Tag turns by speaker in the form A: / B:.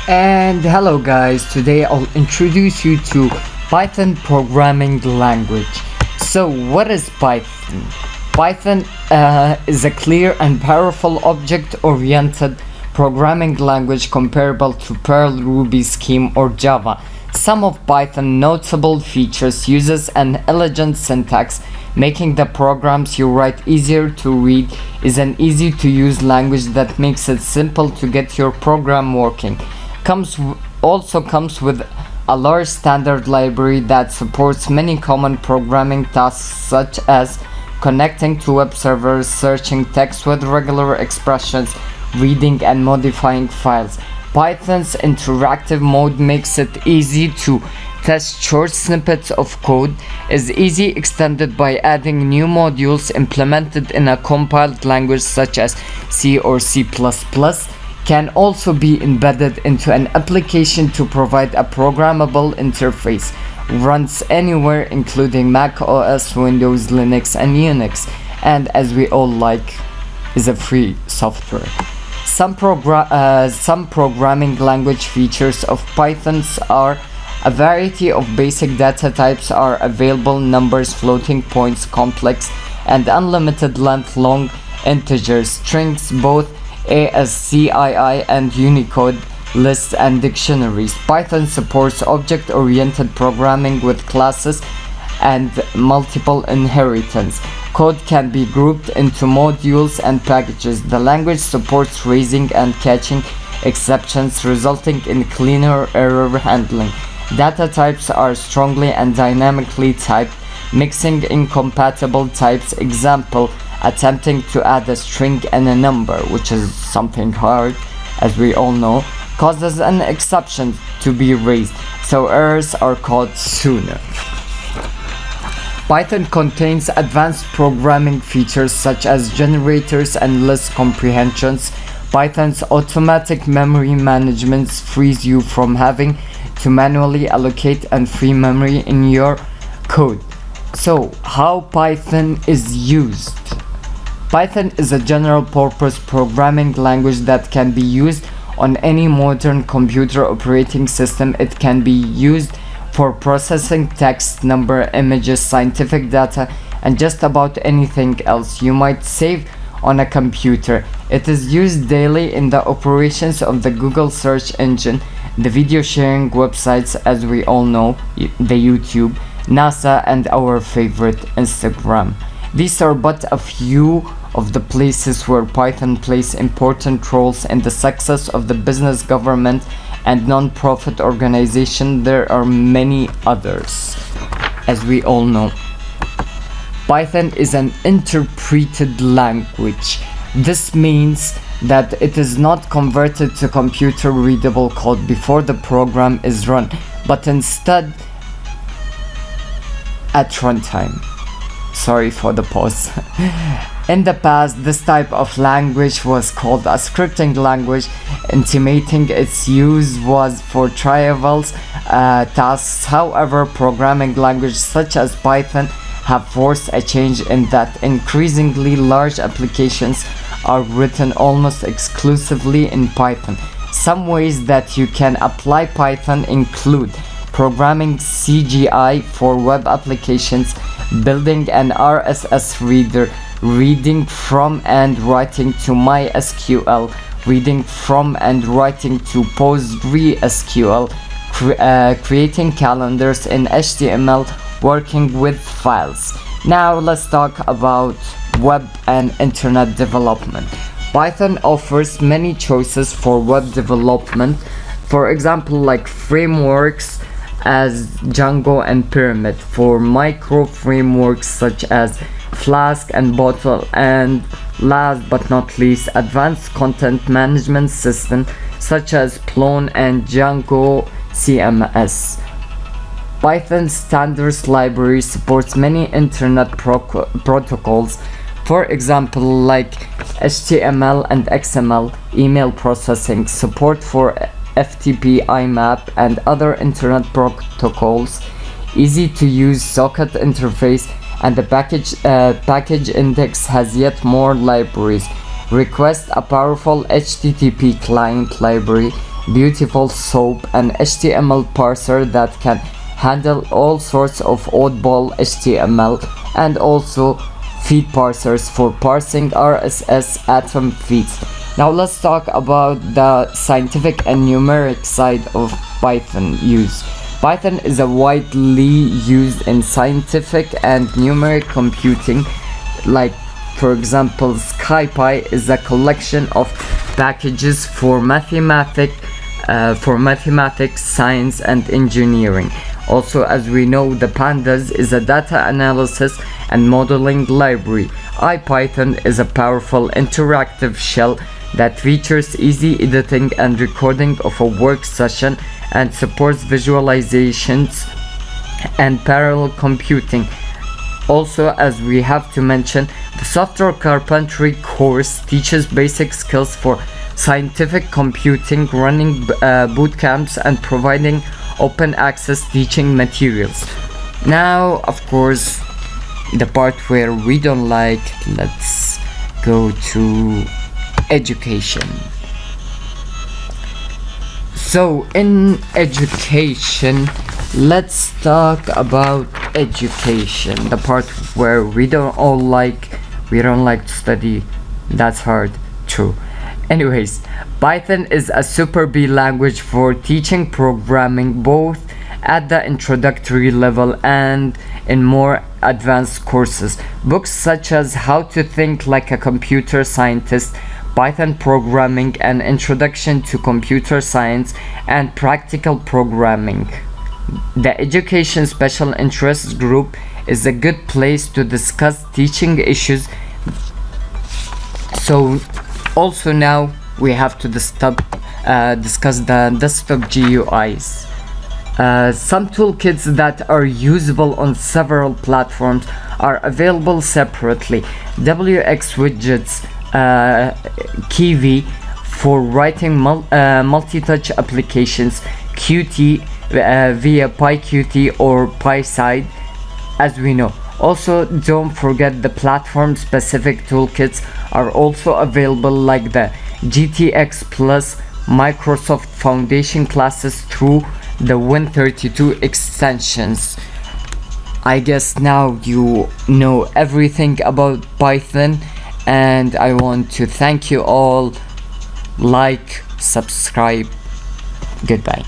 A: And hello guys, today I'll introduce you to Python programming language. So what is Python? Python is a clear and powerful object-oriented programming language comparable to Perl, Ruby, Scheme or Java. Some of Python's notable features uses an elegant syntax, making the programs you write easier to read, is an easy to use language that makes it simple to get your program working. Also comes with a large standard library that supports many common programming tasks such as connecting to web servers, searching text with regular expressions, reading and modifying files. Python's interactive mode makes it easy to test short snippets of code, is easy extended by adding new modules implemented in a compiled language such as C or C++, can also be embedded into an application to provide a programmable interface, runs anywhere including Mac OS, Windows, Linux and Unix, and as we all like, is a free software. Some programming language features of Python are a variety of basic data types are available: numbers, floating points, complex and unlimited length, long integers, strings, both ASCII and Unicode, lists and dictionaries. Python supports object-oriented programming with classes and multiple inheritance. Code can be grouped into modules and packages. The language supports raising and catching exceptions, resulting in cleaner error handling. Data types are strongly and dynamically typed, mixing incompatible types. Example, attempting to add a string and a number, which is something hard, as we all know, causes an exception to be raised, so errors are caught sooner. Python contains advanced programming features such as generators and list comprehensions. Python's automatic memory management frees you from having to manually allocate and free memory in your code. So, how Python is used? Python is a general-purpose programming language that can be used on any modern computer operating system. It can be used for processing text, number, images, scientific data, and just about anything else you might save on a computer. It is used daily in the operations of the Google search engine, the video sharing websites, as we all know, the YouTube, NASA, and our favorite Instagram. These are but a few of the places where Python plays important roles in the success of the business, government, and non-profit organization. There are many others, as we all know. Python is an interpreted language. This means that it is not converted to computer readable code before the program is run, but instead at runtime. Sorry for the pause. In the past, this type of language was called a scripting language. Intimating its use was for trivial tasks. However, programming languages such as Python have forced a change in that increasingly large applications are written almost exclusively in Python. Some ways that you can apply Python include programming CGI for web applications, building an RSS reader, reading from and writing to MySQL, reading from and writing to PostgreSQL, creating calendars in HTML, working with files. Now let's talk about web and internet development. Python offers many choices for web development, for example like frameworks as Django and Pyramid, for micro frameworks such as Flask and Bottle, and last but not least, advanced content management systems such as Plone and Django CMS. Python standards library supports many internet protocols, for example like HTML and XML, email processing, support for FTP, IMAP, and other internet protocols, easy to use socket interface, and the package index has yet more libraries. Request a powerful HTTP client library, beautiful SOAP, an HTML parser that can handle all sorts of oddball HTML, and also feed parsers for parsing RSS atom feeds. Now let's talk about the scientific and numeric side of Python use. Python is a widely used in scientific and numeric computing, like for example SciPy is a collection of packages for mathematics, science and engineering. Also, as we know, the Pandas is a data analysis and modeling library. IPython is a powerful interactive shell that features easy editing and recording of a work session and supports visualizations and parallel computing. Also, as we have to mention, the software carpentry course teaches basic skills for scientific computing, running boot camps and providing open access teaching materials. Now, of course, the part where we don't like, let's go to education. So in education, let's talk about education, the part where we don't like to study. That's hard, true. Anyways, Python is a super B language for teaching programming both at the introductory level and in more advanced courses. Books such as How to Think Like a Computer Scientist, Python Programming, and Introduction to Computer Science and Practical Programming. The Education Special Interests Group is a good place to discuss teaching issues. So also now we have to discuss the desktop GUIs. Some toolkits that are usable on several platforms are available separately. WX Widgets, Kiwi for writing multi-touch applications, Qt via PyQt or PySide, as we know. Also, don't forget the platform-specific toolkits are also available, like the GTX Plus Microsoft Foundation classes through the Win32 extensions. I guess now you know everything about Python, and I want to thank you all. Like, subscribe. Goodbye.